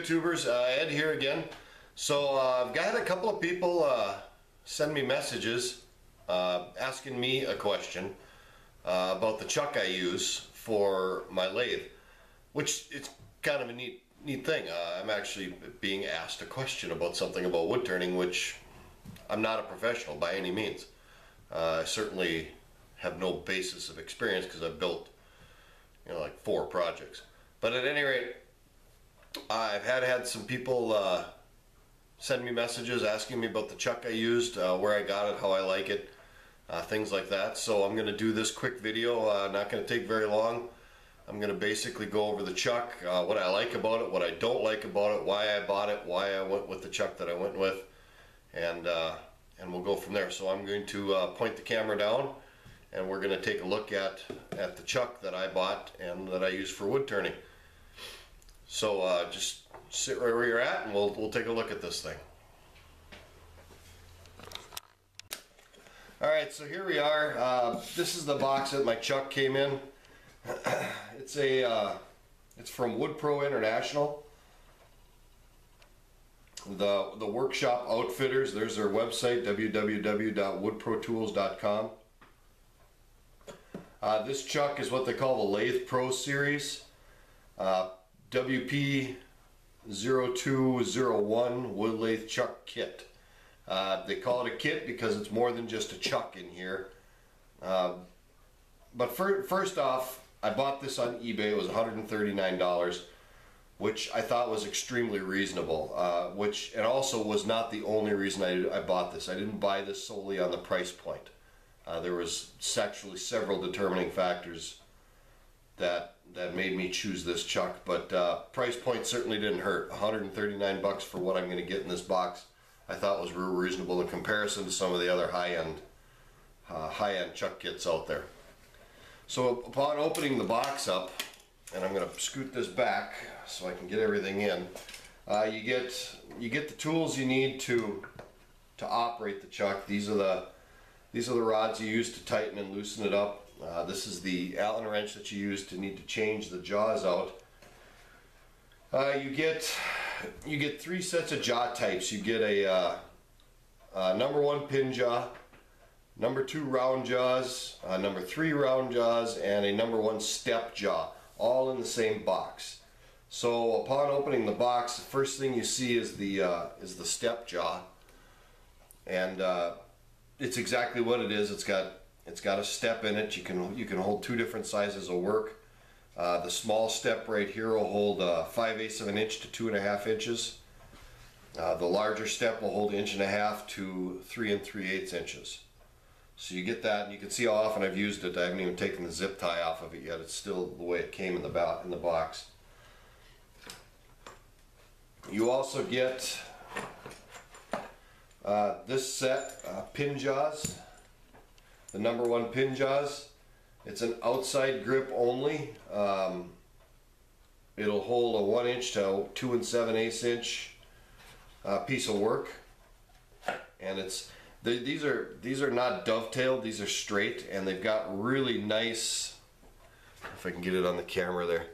YouTubers, Ed here again. So I've got a couple of people send me messages asking me a question about the chuck I use for my lathe, which it's kind of a neat thing. I'm actually being asked a question about something about wood turning, which I'm not a professional by any means. I certainly have no basis of experience because I've built, you know, like 4 projects. But at any rate, I've had some people send me messages asking me about the chuck I used, where I got it, how I like it, things like that. So I'm going to do this quick video, not going to take very long. I'm going to basically go over the chuck, what I like about it, what I don't like about it, why I bought it, why I went with the chuck that I went with, and we'll go from there. So I'm going to point the camera down, and we're going to take a look at the chuck that I bought and that I use for wood turning. So just sit right where you're at, and we'll take a look at this thing. Alright, so here we are. This is the box that my chuck came in. It's from LathePro International. The workshop outfitters, there's their website, www.woodprotools.com. This chuck is what they call the LathePro series. WP0201 Wood Lathe Chuck Kit. They call it a kit because it's more than just a chuck in here. But first off, I bought this on eBay. It was $139, which I thought was extremely reasonable. And also was not the only reason I bought this. I didn't buy this solely on the price point. There was actually several determining factors that made me choose this chuck, but price point certainly didn't hurt. $139 for what I'm going to get in this box, I thought was real reasonable in comparison to some of the other high-end chuck kits out there. So upon opening the box up, and I'm going to scoot this back so I can get everything in, you get the tools you need to operate the chuck. These are the rods you use to tighten and loosen it up. This is the Allen wrench that you use to need to change the jaws out. You get 3 sets of jaw types. You get a number 1 pin jaw, number 2 round jaws, number 3 round jaws, and a number 1 step jaw, all in the same box. So upon opening the box, the first thing you see is the step jaw, and it's exactly what it is. It's got a step in it. You can hold 2 different sizes of work. The small step right here will hold 5/8 of an inch to 2.5 inches. The larger step will hold 1.5 to 3 3/8 inches. So you get that, and you can see how often I've used it. I haven't even taken the zip tie off of it yet. It's still the way it came in the box. You also get this set pin jaws. The number 1 pin jaws. It's an outside grip only. It'll hold a 1 inch to 2 7/8 inch piece of work, and these are not dovetailed. These are straight, and they've got really nice. If I can get it on the camera there.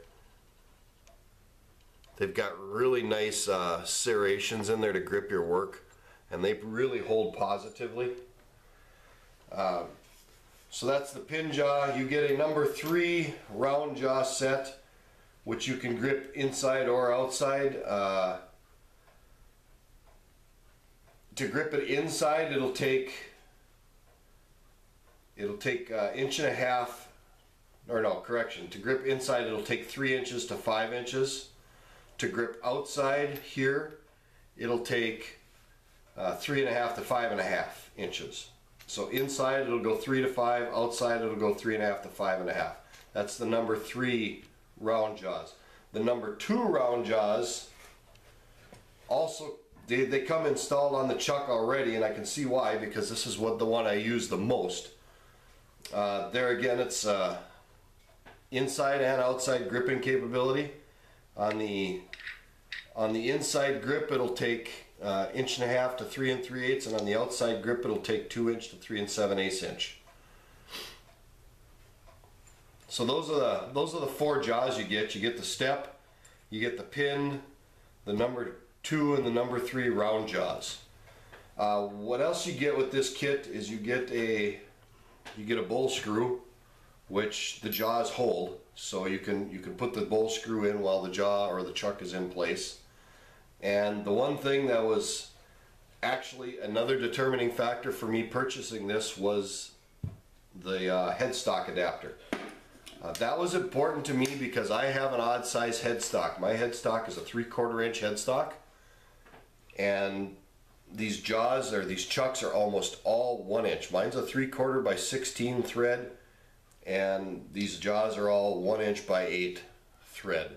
They've got really nice serrations in there to grip your work, and they really hold positively. So that's the pin jaw. You get a number 3 round jaw set, which you can grip inside or outside. To grip it inside, it'll take 1.5 inches. Or no, correction. To grip inside, it'll take 3 inches to 5 inches. To grip outside here, it'll take 3.5 to 5.5 inches. So inside it'll go 3 to 5, outside it'll go 3.5 to 5.5. That's the number 3 round jaws. The number 2 round jaws also, they come installed on the chuck already, and I can see why, because this is the one I use the most. There again, it's inside and outside gripping capability. On the inside grip, it'll take 1.5 inches to 3 3/8, and on the outside grip it'll take 2 inches to 3 7/8 inch. So those are the 4 jaws you get. You get the step, you get the pin, the number 2 and the number 3 round jaws. What else you get with this kit is you get a bowl screw, which the jaws hold, so you can put the bowl screw in while the jaw or the chuck is in place. And the one thing that was actually another determining factor for me purchasing this was the headstock adapter. That was important to me because I have an odd size headstock. My headstock is a 3/4 inch headstock, and these jaws or these chucks are almost all 1 inch. Mine's a 3/4 by 16 thread, and these jaws are all 1 inch by 8 thread,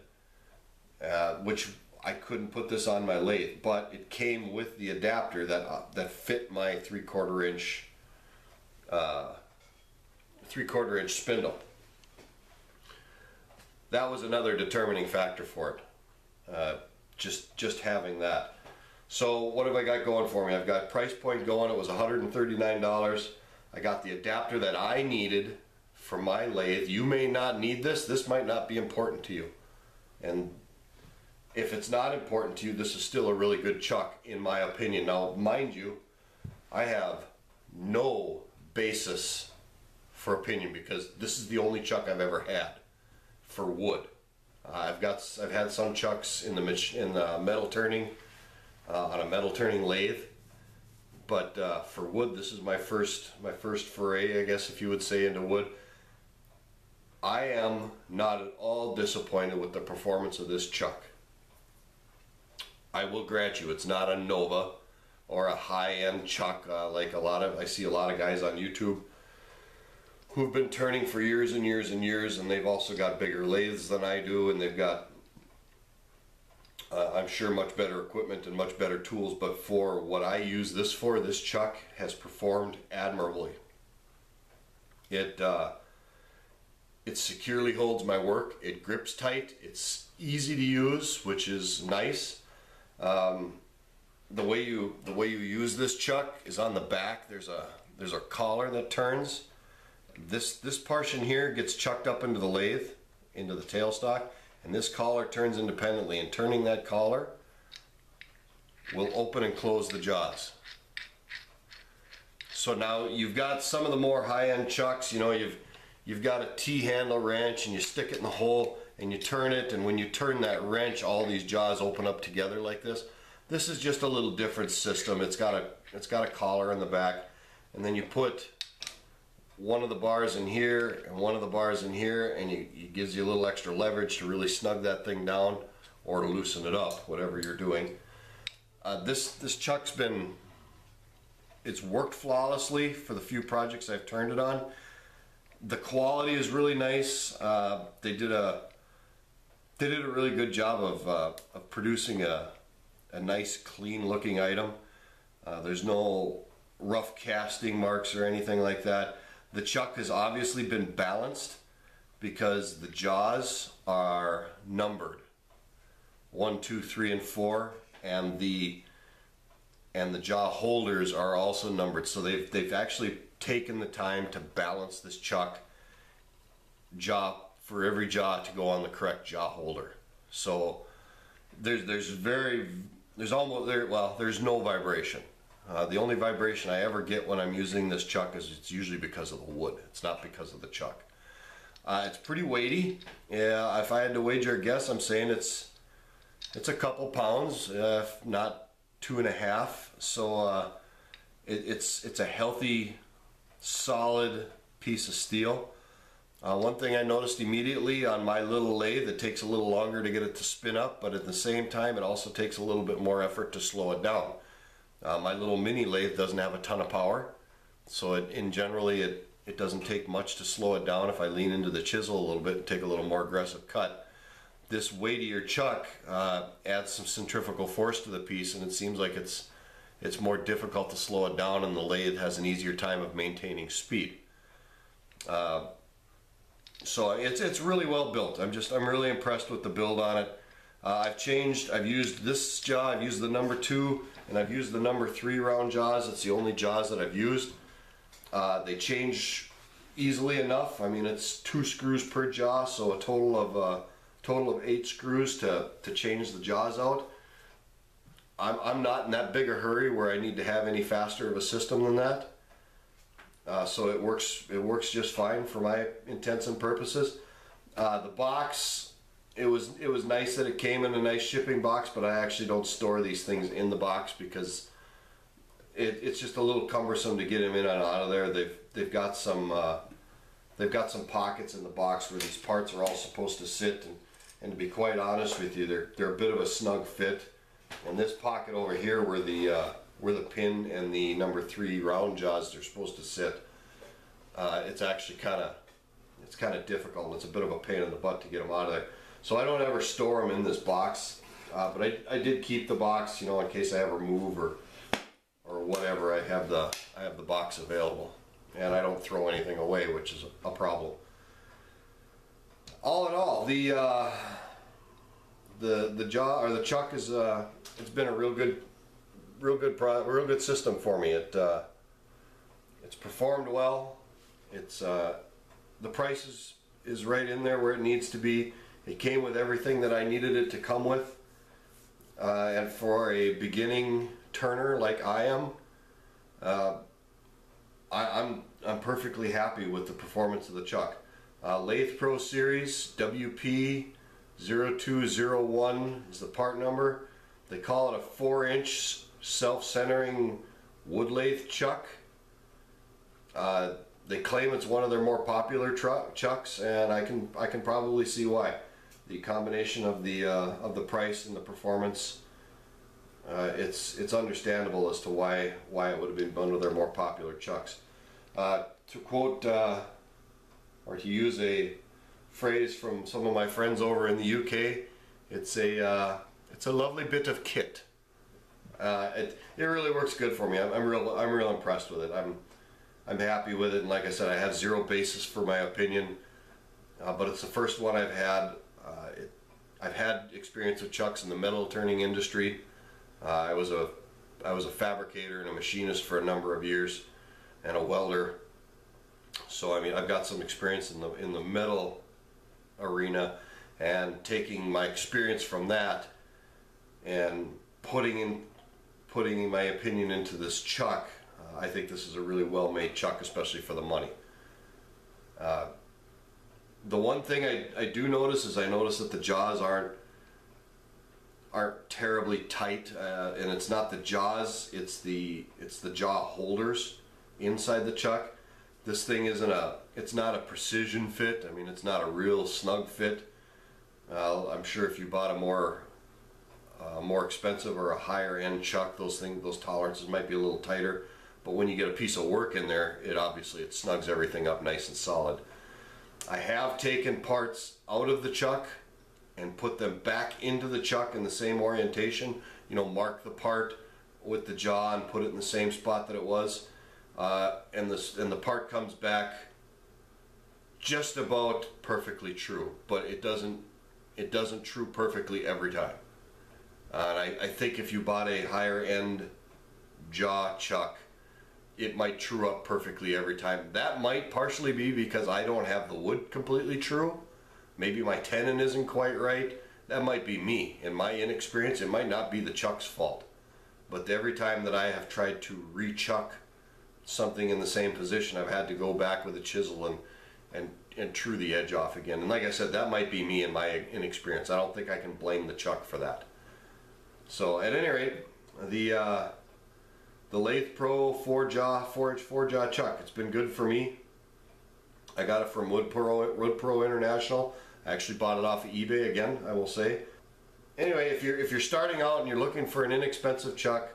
which I couldn't put this on my lathe, but it came with the adapter that fit my 3/4 inch spindle. That was another determining factor for it. Just having that. So what have I got going for me? I've got price point going. It was $139. I got the adapter that I needed for my lathe. You may not need this. This might not be important to you. And if it's not important to you, this is still a really good chuck, in my opinion. Now, mind you, I have no basis for opinion because this is the only chuck I've ever had for wood. I've had some chucks in the metal turning, on a metal turning lathe, but for wood, this is my first foray, I guess, if you would say, into wood. I am not at all disappointed with the performance of this chuck. I will grant you, it's not a Nova or a high-end chuck like I see a lot of guys on YouTube who've been turning for years and years and years, and they've also got bigger lathes than I do, and they've got I'm sure much better equipment and much better tools, but for what I use this for, this chuck has performed admirably. It securely holds my work, it grips tight, it's easy to use, which is nice. The way you use this chuck is on the back. There's a collar that turns. This portion here gets chucked up into the lathe, into the tailstock, and this collar turns independently, and turning that collar will open and close the jaws. So now you've got some of the more high-end chucks, you know, you've got a T-handle wrench and you stick it in the hole and you turn it, and when you turn that wrench, all these jaws open up together like this. This is just a little different system. It's got a collar in the back, and then you put one of the bars in here and one of the bars in here, and it gives you a little extra leverage to really snug that thing down or to loosen it up, whatever you're doing. This chuck's it's worked flawlessly for the few projects I've turned it on. The quality is really nice. They did a really good job of producing a nice, clean looking item. There's no rough casting marks or anything like that. The chuck has obviously been balanced because the jaws are numbered 1, 2, 3, and 4, and the jaw holders are also numbered. So they've actually taken the time to balance this chuck jaw for every jaw to go on the correct jaw holder. So there's no vibration. The only vibration I ever get when I'm using this chuck is it's usually because of the wood. It's not because of the chuck. It's pretty weighty. Yeah, if I had to wager a guess, I'm saying it's a couple pounds, if not 2.5. So it's a healthy, solid piece of steel. One thing I noticed immediately on my little lathe, it takes a little longer to get it to spin up, but at the same time it also takes a little bit more effort to slow it down. My little mini lathe doesn't have a ton of power, so it doesn't take much to slow it down if I lean into the chisel a little bit and take a little more aggressive cut. This weightier chuck adds some centrifugal force to the piece, and it seems like it's more difficult to slow it down, and the lathe has an easier time of maintaining speed. So it's really well built. I'm really impressed with the build on it. I've used this jaw, I've used the number 2, and I've used the number 3 round jaws. It's the only jaws that I've used. They change easily enough. I mean, it's 2 screws per jaw, so a total of 8 screws to change the jaws out. I'm not in that big a hurry where I need to have any faster of a system than that. So it works just fine for my intents and purposes. The box, it was nice that it came in a nice shipping box, but I actually don't store these things in the box because it's just a little cumbersome to get them in and out of there. They've got some pockets in the box where these parts are all supposed to sit, and to be quite honest with you, they're a bit of a snug fit. And this pocket over here where the pin and the number 3 round jaws are supposed to sit, it's actually kind of difficult. It's a bit of a pain in the butt to get them out of there. So I don't ever store them in this box, but I did keep the box, you know, in case I ever move or whatever. I have the box available, and I don't throw anything away, which is a problem. All in all, the Chuck is it's been a real good system for me. It's performed well. It's the price is right in there where it needs to be. It came with everything that I needed it to come with, and for a beginning turner like I am, I'm perfectly happy with the performance of the Chuck. LathePro Series WP0201 is the part number. They call it a 4-inch self-centering wood lathe chuck. They claim it's one of their more popular chucks, and I can probably see why. The combination of the price and the performance, it's understandable as to why it would have been one of their more popular chucks. To quote or to use a phrase from some of my friends over in the UK, it's a lovely bit of kit. It really works good for me. I'm real impressed with it. I'm happy with it, and like I said, I have zero basis for my opinion, but it's the first one I've had. I've had experience with chucks in the metal turning industry. I was a fabricator and a machinist for a number of years, and a welder. So I mean, I've got some experience in the metal arena, and taking my experience from that and putting my opinion into this chuck, I think this is a really well-made chuck, especially for the money. The one thing I do notice is I notice that the jaws aren't terribly tight, and it's not the jaws, it's the jaw holders inside the chuck. This thing it's not a precision fit. I mean, it's not a real snug fit. I'm sure if you bought a more expensive or a higher end chuck, those tolerances might be a little tighter. But when you get a piece of work in there, it snugs everything up nice and solid. I have taken parts out of the chuck and put them back into the chuck in the same orientation. You know, mark the part with the jaw and put it in the same spot that it was. And the part comes back just about perfectly true, but it doesn't true perfectly every time. And I think if you bought a higher end jaw chuck, it might true up perfectly every time. That might partially be because I don't have the wood completely true. Maybe my tenon isn't quite right. That might be me. In my inexperience, it might not be the chuck's fault. But every time that I have tried to re-chuck something in the same position, I've had to go back with a chisel and true the edge off again. And like I said, that might be me in my inexperience. I don't think I can blame the chuck for that. So at any rate, the LathePro 4-inch 4-jaw chuck, it's been good for me. I got it from Wood Pro International. I actually bought it off of eBay again, I will say. Anyway, if you're starting out and you're looking for an inexpensive chuck,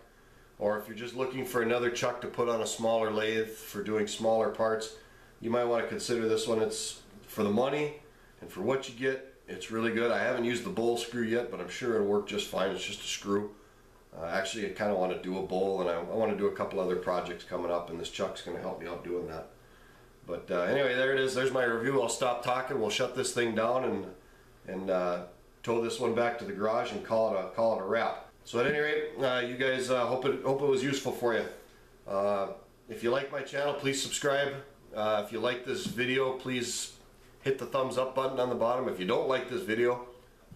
or if you're just looking for another chuck to put on a smaller lathe for doing smaller parts, you might want to consider this one. It's for the money and for what you get, it's really good. I haven't used the bowl screw yet, but I'm sure it'll work just fine. It's just a screw. Actually, I kind of want to do a bowl, and I want to do a couple other projects coming up, and this chuck's going to help me out doing that. But anyway, there it is. There's my review. I'll stop talking. We'll shut this thing down and tow this one back to the garage and call it a wrap. So at any rate, you guys, hope it was useful for you. If you like my channel, please subscribe. If you like this video, please hit the thumbs up button on the bottom. If you don't like this video,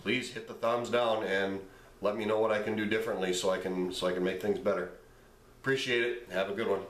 please hit the thumbs down, and let me know what I can do differently so I can make things better. Appreciate it. Have a good one.